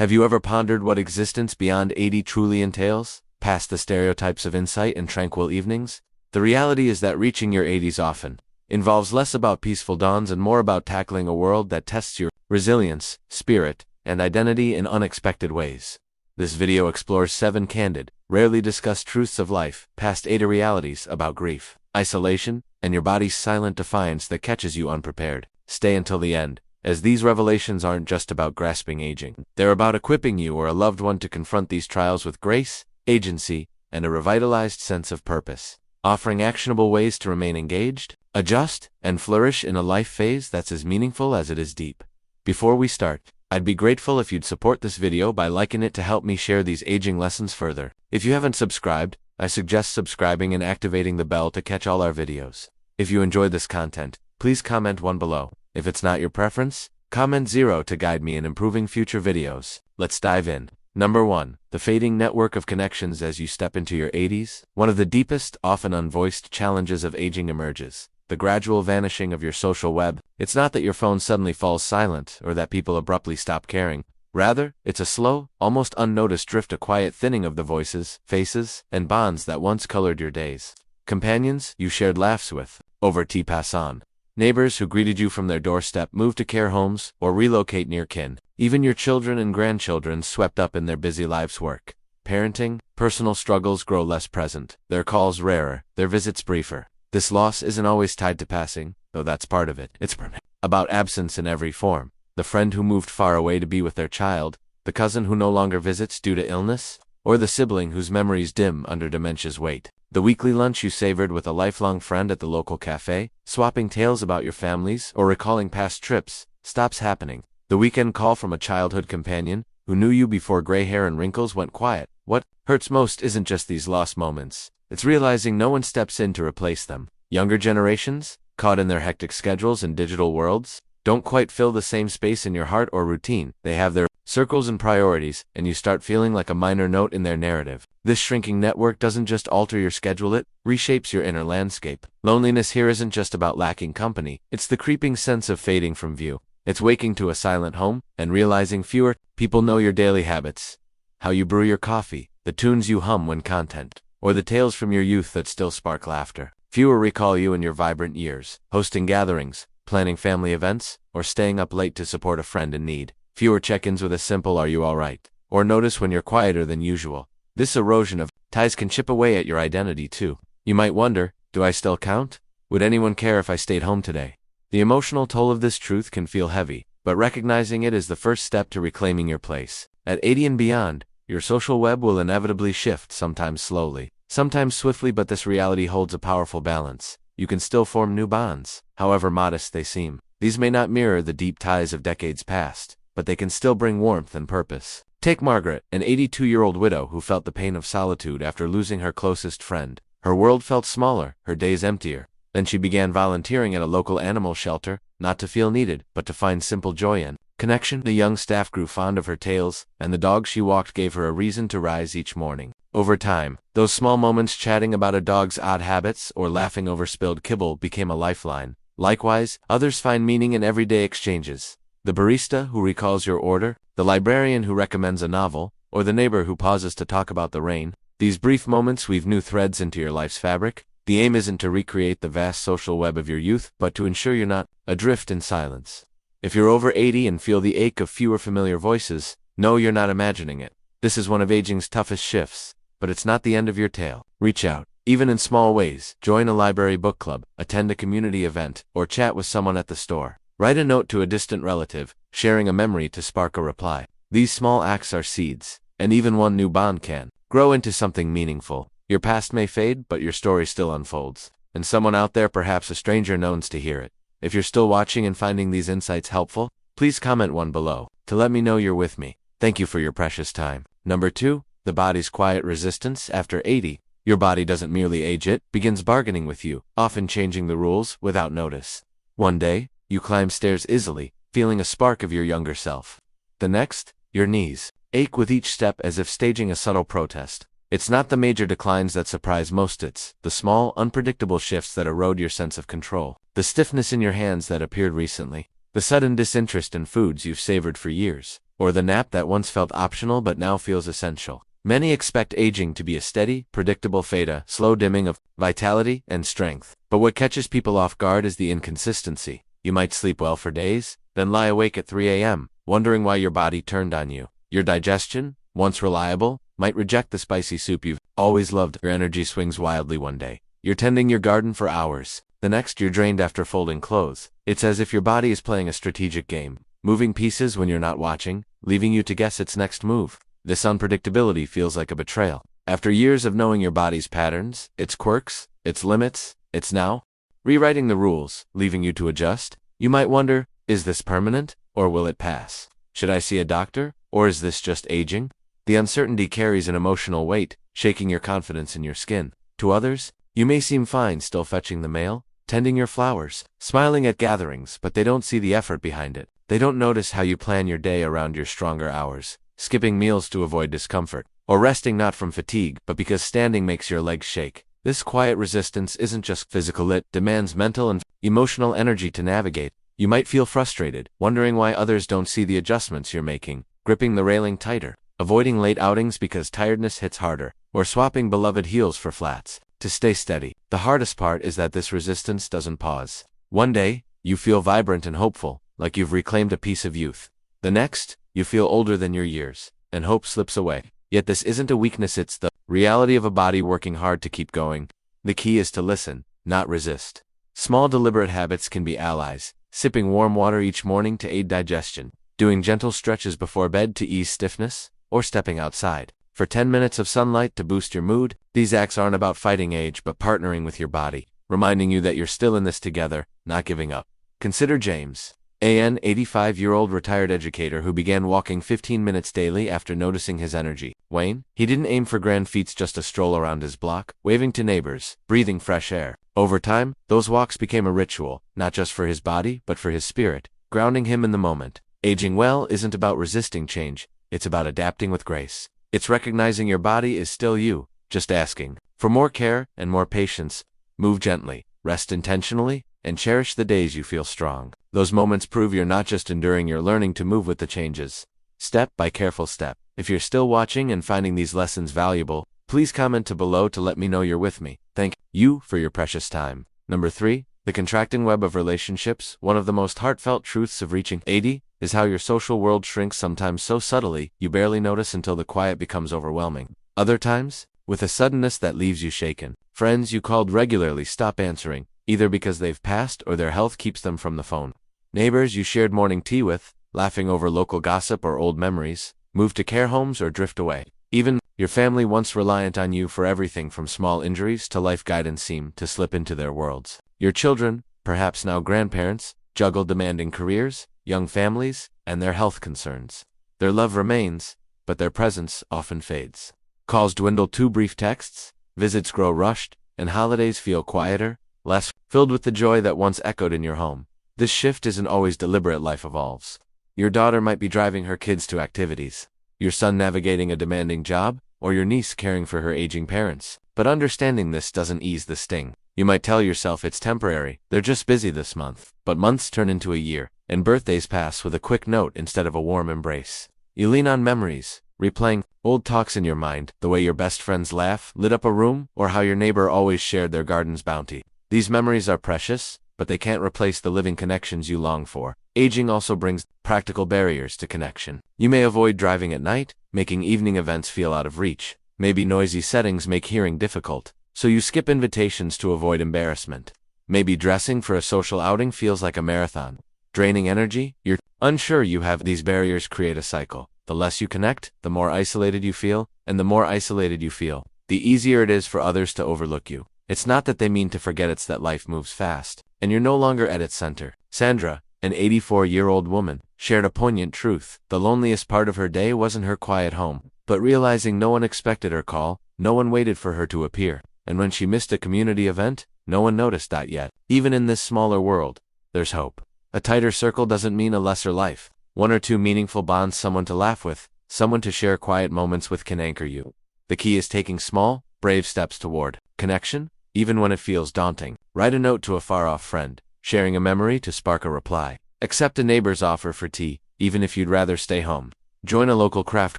Have you ever pondered what existence beyond 80 truly entails? Past the stereotypes of insight and tranquil evenings? The reality is that reaching your 80s often involves less about peaceful dawns and more about tackling a world that tests your resilience, spirit, and identity in unexpected ways. This video explores 7 candid, rarely discussed truths of life, past 80 realities about grief, isolation, and your body's silent defiance that catches you unprepared. Stay until the end, as these revelations aren't just about grasping aging. They're about equipping you or a loved one to confront these trials with grace, agency, and a revitalized sense of purpose, offering actionable ways to remain engaged, adjust, and flourish in a life phase that's as meaningful as it is deep. Before we start, I'd be grateful if you'd support this video by liking it to help me share these aging lessons further. If you haven't subscribed, I suggest subscribing and activating the bell to catch all our videos. If you enjoyed this content, please comment 1 below. If it's not your preference, comment 0 to guide me in improving future videos. Let's dive in. Number 1. The fading network of connections as you step into your 80s. One of the deepest, often unvoiced challenges of aging emerges: the gradual vanishing of your social web. It's not that your phone suddenly falls silent or that people abruptly stop caring. Rather, it's a slow, almost unnoticed drift, a quiet thinning of the voices, faces, and bonds that once colored your days. Companions you shared laughs with over tea pass on. Neighbors who greeted you from their doorstep move to care homes or relocate near kin. Even your children and grandchildren swept up in their busy lives' work. Parenting, personal struggles grow less present, their calls rarer, their visits briefer. This loss isn't always tied to passing, though that's part of it. It's about absence in every form. The friend who moved far away to be with their child, the cousin who no longer visits due to illness, or the sibling whose memories dim under dementia's weight. The weekly lunch you savored with a lifelong friend at the local cafe, swapping tales about your families or recalling past trips, stops happening. The weekend call from a childhood companion who knew you before gray hair and wrinkles went quiet. What hurts most isn't just these lost moments. It's realizing no one steps in to replace them. Younger generations, caught in their hectic schedules and digital worlds, don't quite fill the same space in your heart or routine. They have their circles and priorities, and you start feeling like a minor note in their narrative. This shrinking network doesn't just alter your schedule, it reshapes your inner landscape. Loneliness here isn't just about lacking company, it's the creeping sense of fading from view. It's waking to a silent home and realizing fewer people know your daily habits, how you brew your coffee, the tunes you hum when content, or the tales from your youth that still spark laughter. Fewer recall you in your vibrant years, hosting gatherings, planning family events, or staying up late to support a friend in need. Fewer check-ins with a simple "Are you all right?" or notice when you're quieter than usual. This erosion of ties can chip away at your identity too. You might wonder, do I still count? Would anyone care if I stayed home today? The emotional toll of this truth can feel heavy, but recognizing it is the first step to reclaiming your place. At 80 and beyond, your social web will inevitably shift, sometimes slowly, sometimes swiftly, but this reality holds a powerful balance. You can still form new bonds, however modest they seem. These may not mirror the deep ties of decades past, but they can still bring warmth and purpose. Take Margaret, an 82-year-old widow who felt the pain of solitude after losing her closest friend. Her world felt smaller, her days emptier. Then she began volunteering at a local animal shelter, not to feel needed, but to find simple joy in connection. The young staff grew fond of her tales, and the dog she walked gave her a reason to rise each morning. Over time, those small moments, chatting about a dog's odd habits or laughing over spilled kibble, became a lifeline. Likewise, others find meaning in everyday exchanges. The barista who recalls your order, the librarian who recommends a novel, or the neighbor who pauses to talk about the rain. These brief moments weave new threads into your life's fabric. The aim isn't to recreate the vast social web of your youth, but to ensure you're not adrift in silence. If you're over 80 and feel the ache of fewer familiar voices, know you're not imagining it. This is one of aging's toughest shifts, but it's not the end of your tale. Reach out, even in small ways. Join a library book club, attend a community event, or chat with someone at the store. Write a note to a distant relative, sharing a memory to spark a reply. These small acts are seeds, and even one new bond can grow into something meaningful. Your past may fade, but your story still unfolds, and someone out there, perhaps a stranger, knows to hear it. If you're still watching and finding these insights helpful, please comment 1 below to let me know you're with me. Thank you for your precious time. Number 2. The body's quiet resistance after 80. Your body doesn't merely age, it begins bargaining with you, often changing the rules without notice. One day, you climb stairs easily, feeling a spark of your younger self. The next, your knees ache with each step, as if staging a subtle protest. It's not the major declines that surprise most, it's the small, unpredictable shifts that erode your sense of control. The stiffness in your hands that appeared recently, the sudden disinterest in foods you've savored for years, or the nap that once felt optional but now feels essential. Many expect aging to be a steady, predictable fade, a slow dimming of vitality and strength. But what catches people off guard is the inconsistency. You might sleep well for days, then lie awake at 3 a.m., wondering why your body turned on you. Your digestion, once reliable, might reject the spicy soup you've always loved. Your energy swings wildly one day. You're tending your garden for hours. The next, you're drained after folding clothes. It's as if your body is playing a strategic game, moving pieces when you're not watching, leaving you to guess its next move. This unpredictability feels like a betrayal. After years of knowing your body's patterns, its quirks, its limits, it's now rewriting the rules, leaving you to adjust. You might wonder, is this permanent, or will it pass? Should I see a doctor, or is this just aging? The uncertainty carries an emotional weight, shaking your confidence in your skin. To others, you may seem fine still fetching the mail, tending your flowers, smiling at gatherings, but they don't see the effort behind it. They don't notice how you plan your day around your stronger hours, skipping meals to avoid discomfort, or resting not from fatigue, but because standing makes your legs shake. This quiet resistance isn't just physical, it demands mental and emotional energy to navigate. You might feel frustrated, wondering why others don't see the adjustments you're making, gripping the railing tighter, avoiding late outings because tiredness hits harder, or swapping beloved heels for flats to stay steady. The hardest part is that this resistance doesn't pause. One day, you feel vibrant and hopeful, like you've reclaimed a piece of youth. The next, you feel older than your years, and hope slips away. Yet this isn't a weakness, it's the reality of a body working hard to keep going. The key is to listen, not resist. Small deliberate habits can be allies, sipping warm water each morning to aid digestion, doing gentle stretches before bed to ease stiffness, or stepping outside for 10 minutes of sunlight to boost your mood. These acts aren't about fighting age but partnering with your body, reminding you that you're still in this together, not giving up. Consider James, an 85-year-old retired educator who began walking 15 minutes daily after noticing his energy wane. He didn't aim for grand feats, just a stroll around his block, waving to neighbors, breathing fresh air. Over time, those walks became a ritual, not just for his body, but for his spirit, grounding him in the moment. Aging well isn't about resisting change, it's about adapting with grace. It's recognizing your body is still you, just asking for more care and more patience. Move gently, rest intentionally, and cherish the days you feel strong. Those moments prove you're not just enduring, you're learning to move with the changes, step by careful step. If you're still watching and finding these lessons valuable, please comment below to let me know you're with me. Thank you for your precious time. Number 3, the contracting web of relationships. One of the most heartfelt truths of reaching 80 is how your social world shrinks, sometimes so subtly you barely notice until the quiet becomes overwhelming. Other times, with a suddenness that leaves you shaken. Friends you called regularly stop answering, either because they've passed or their health keeps them from the phone. Neighbors you shared morning tea with, laughing over local gossip or old memories, move to care homes or drift away. Even your family, once reliant on you for everything from small injuries to life guidance, seem to slip into their worlds. Your children, perhaps now grandparents, juggle demanding careers, young families, and their health concerns. Their love remains, but their presence often fades. Calls dwindle to brief texts, visits grow rushed, and holidays feel quieter, less filled with the joy that once echoed in your home. This shift isn't always deliberate, life evolves. Your daughter might be driving her kids to activities, your son navigating a demanding job, or your niece caring for her aging parents. But understanding this doesn't ease the sting. You might tell yourself it's temporary, they're just busy this month. But months turn into a year, and birthdays pass with a quick note instead of a warm embrace. You lean on memories, replaying old talks in your mind, the way your best friends laugh, lit up a room, or how your neighbor always shared their garden's bounty. These memories are precious, but they can't replace the living connections you long for. Aging also brings practical barriers to connection. You may avoid driving at night, making evening events feel out of reach. Maybe noisy settings make hearing difficult, so you skip invitations to avoid embarrassment. Maybe dressing for a social outing feels like a marathon, draining energy. You're unsure you have. These barriers create a cycle. The less you connect, the more isolated you feel, and the more isolated you feel, the easier it is for others to overlook you. It's not that they mean to forget, it's that life moves fast, and you're no longer at its center. Sandra, an 84-year-old woman, shared a poignant truth. The loneliest part of her day wasn't her quiet home, but realizing no one expected her call, no one waited for her to appear, and when she missed a community event, no one noticed that yet. Even in this smaller world, there's hope. A tighter circle doesn't mean a lesser life. 1 or 2 meaningful bonds, someone to laugh with, someone to share quiet moments with, can anchor you. The key is taking small, brave steps toward connection, even when it feels daunting. Write a note to a far-off friend, sharing a memory to spark a reply. Accept a neighbor's offer for tea, even if you'd rather stay home. Join a local craft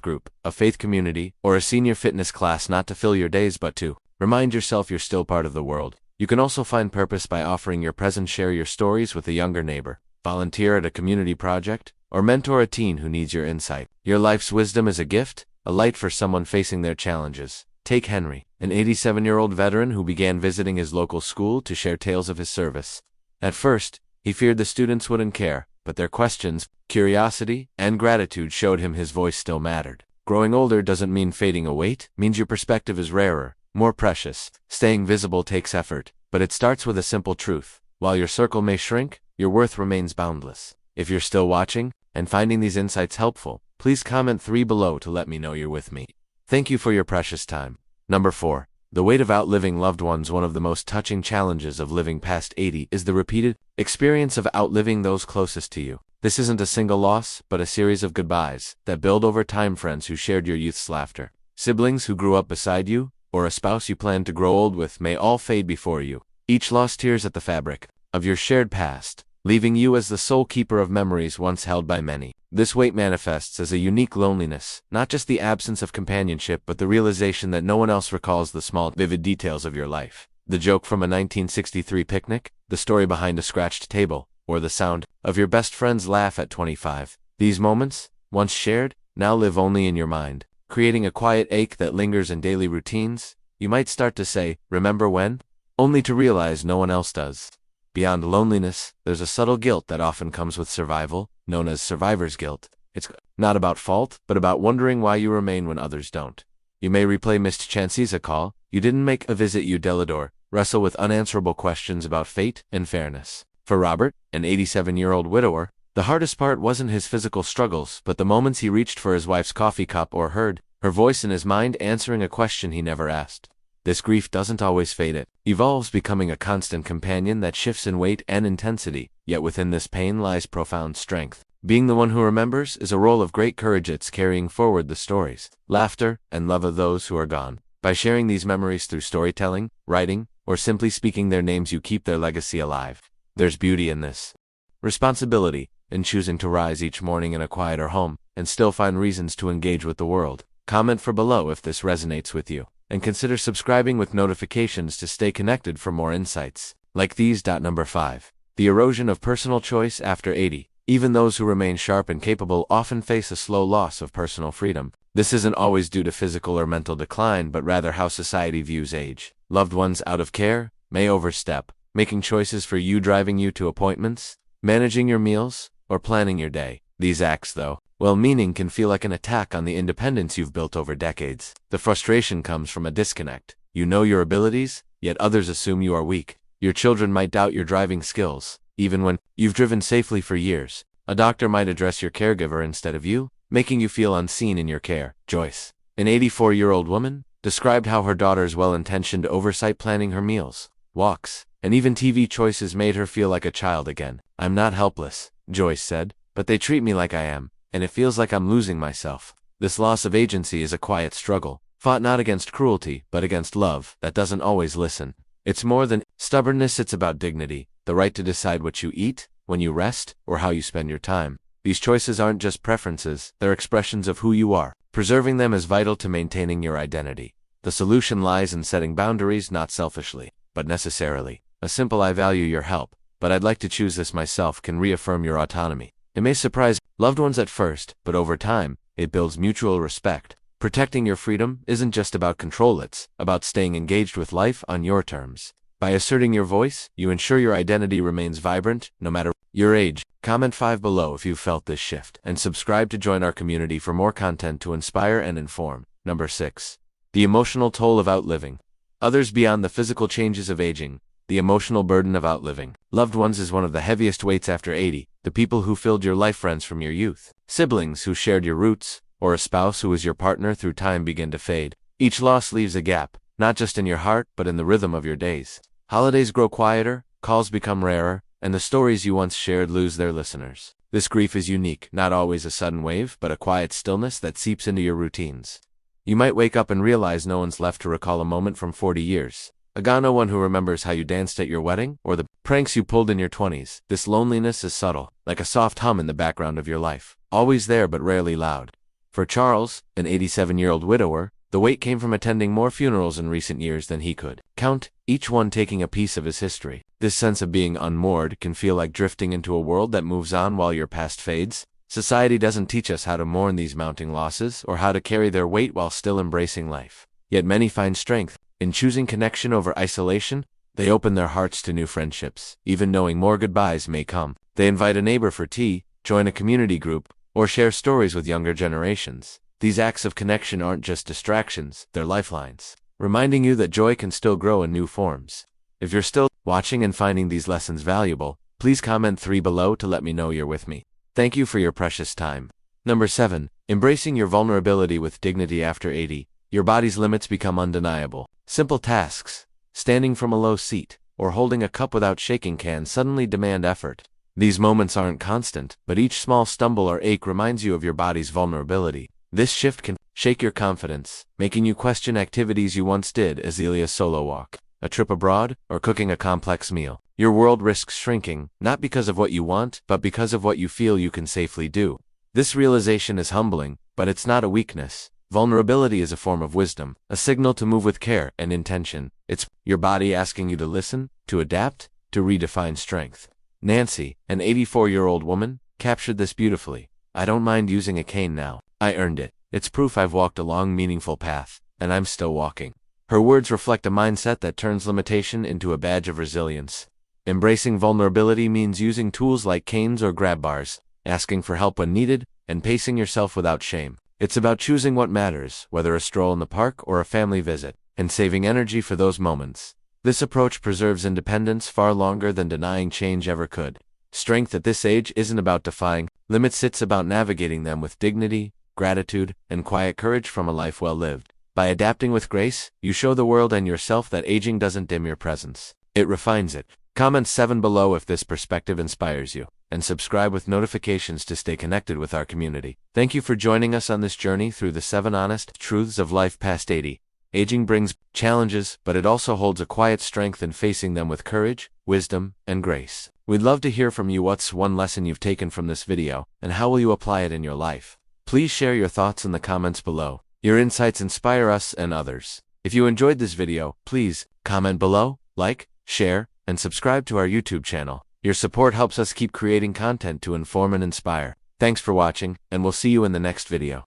group, a faith community, or a senior fitness class not to fill your days but to remind yourself you're still part of the world. You can also find purpose by offering your presence, share your stories with a younger neighbor, volunteer at a community project, or mentor a teen who needs your insight. Your life's wisdom is a gift, a light for someone facing their challenges. Take Henry, an 87-year-old veteran who began visiting his local school to share tales of his service. At first, he feared the students wouldn't care, but their questions, curiosity, and gratitude showed him his voice still mattered. Growing older doesn't mean fading away, it means your perspective is rarer, more precious. Staying visible takes effort, but it starts with a simple truth. While your circle may shrink, your worth remains boundless. If you're still watching and finding these insights helpful, please comment 3 below to let me know you're with me. Thank you for your precious time. Number 4. The weight of outliving loved ones. One of the most touching challenges of living past 80 is the repeated experience of outliving those closest to you. This isn't a single loss, but a series of goodbyes that build over time. Friends who shared your youth's laughter, siblings who grew up beside you, or a spouse you plan to grow old with may all fade before you. Each loss tears at the fabric of your shared past, leaving you as the sole keeper of memories once held by many. This weight manifests as a unique loneliness, not just the absence of companionship but the realization that no one else recalls the small, vivid details of your life. The joke from a 1963 picnic, the story behind a scratched table, or the sound of your best friend's laugh at 25. These moments, once shared, now live only in your mind, creating a quiet ache that lingers in daily routines. You might start to say, "Remember when?" only to realize no one else does. Beyond loneliness, there's a subtle guilt that often comes with survival, known as survivor's guilt. It's not about fault, but about wondering why you remain when others don't. You may replay missed chances, a call you didn't make, a visit you delayed, or wrestle with unanswerable questions about fate and fairness. For Robert, an 87-year-old widower, the hardest part wasn't his physical struggles, but the moments he reached for his wife's coffee cup or heard her voice in his mind answering a question he never asked. This grief doesn't always fade, it evolves, becoming a constant companion that shifts in weight and intensity. Yet within this pain lies profound strength. Being the one who remembers is a role of great courage. It's carrying forward the stories, laughter, and love of those who are gone. By sharing these memories through storytelling, writing, or simply speaking their names, you keep their legacy alive. There's beauty in this responsibility, in choosing to rise each morning in a quieter home and still find reasons to engage with the world. Comment for below if this resonates with you, and consider subscribing with notifications to stay connected for more insights like these. Number 5. The erosion of personal choice after 80. Even those who remain sharp and capable often face a slow loss of personal freedom. This isn't always due to physical or mental decline, but rather how society views age. Loved ones out of care may overstep, making choices for you, driving you to appointments, managing your meals, or planning your day. These acts, though well-meaning, can feel like an attack on the independence you've built over decades. The frustration comes from a disconnect. You know your abilities, yet others assume you are weak. Your children might doubt your driving skills, even when you've driven safely for years. A doctor might address your caregiver instead of you, making you feel unseen in your care. Joyce, an 84-year-old woman, described how her daughter's well-intentioned oversight, planning her meals, walks, and even TV choices made her feel like a child again. "I'm not helpless," Joyce said, "but they treat me like I am, and it feels like I'm losing myself." This loss of agency is a quiet struggle, fought not against cruelty, but against love that doesn't always listen. It's more than stubbornness, it's about dignity, the right to decide what you eat, when you rest, or how you spend your time. These choices aren't just preferences, they're expressions of who you are. Preserving them is vital to maintaining your identity. The solution lies in setting boundaries, not selfishly, but necessarily. A simple "I value your help, but I'd like to choose this myself" can reaffirm your autonomy. It may surprise loved ones at first, but over time, it builds mutual respect. Protecting your freedom isn't just about control, it's about staying engaged with life on your terms. By asserting your voice, you ensure your identity remains vibrant, no matter your age. Comment 5 below if you felt this shift, and subscribe to join our community for more content to inspire and inform. Number 6. The emotional toll of outliving others. Beyond the physical changes of aging, the emotional burden of outliving loved ones is one of the heaviest weights after 80. The people who filled your life, friends from your youth, siblings who shared your roots, or a spouse who was your partner through time begin to fade. Each loss leaves a gap, not just in your heart, but in the rhythm of your days. Holidays grow quieter, calls become rarer, and the stories you once shared lose their listeners. This grief is unique, not always a sudden wave, but a quiet stillness that seeps into your routines. You might wake up and realize no one's left to recall a moment from 40 years ago. No one who remembers how you danced at your wedding, or the pranks you pulled in your 20s. This loneliness is subtle, like a soft hum in the background of your life, always there but rarely loud. For Charles, an 87-year-old widower, the weight came from attending more funerals in recent years than he could count, each one taking a piece of his history. This sense of being unmoored can feel like drifting into a world that moves on while your past fades. Society doesn't teach us how to mourn these mounting losses or how to carry their weight while still embracing life. Yet many find strength in choosing connection over isolation. They open their hearts to new friendships, even knowing more goodbyes may come. They invite a neighbor for tea, join a community group, or share stories with younger generations. These acts of connection aren't just distractions, they're lifelines, reminding you that joy can still grow in new forms. If you're still watching and finding these lessons valuable, please comment 3 below to let me know you're with me. Thank you for your precious time. Number 7. Embracing your vulnerability with dignity after 80. Your body's limits become undeniable. Simple tasks, standing from a low seat, or holding a cup without shaking can suddenly demand effort. These moments aren't constant, but each small stumble or ache reminds you of your body's vulnerability. This shift can shake your confidence, making you question activities you once did, as a solo walk, a trip abroad, or cooking a complex meal. Your world risks shrinking, not because of what you want, but because of what you feel you can safely do. This realization is humbling, but it's not a weakness. Vulnerability is a form of wisdom, a signal to move with care and intention. It's your body asking you to listen, to adapt, to redefine strength. Nancy, an 84-year-old woman, captured this beautifully. I don't mind using a cane now. I earned it. It's proof I've walked a long, meaningful path, and I'm still walking. Her words reflect a mindset that turns limitation into a badge of resilience. Embracing vulnerability means using tools like canes or grab bars, asking for help when needed, and pacing yourself without shame. It's about choosing what matters, whether a stroll in the park or a family visit, and saving energy for those moments. This approach preserves independence far longer than denying change ever could. Strength at this age isn't about defying limits, it's about navigating them with dignity, gratitude, and quiet courage from a life well lived. By adapting with grace, you show the world and yourself that aging doesn't dim your presence. It refines it. Comment 7 below if this perspective inspires you, and subscribe with notifications to stay connected with our community. Thank you for joining us on this journey through the 7 honest truths of life past 80. Aging brings challenges, but it also holds a quiet strength in facing them with courage, wisdom, and grace. We'd love to hear from you. What's one lesson you've taken from this video, and how will you apply it in your life? Please share your thoughts in the comments below. Your insights inspire us and others. If you enjoyed this video, please comment below, like, share, and subscribe to our YouTube channel. Your support helps us keep creating content to inform and inspire. Thanks for watching, and we'll see you in the next video.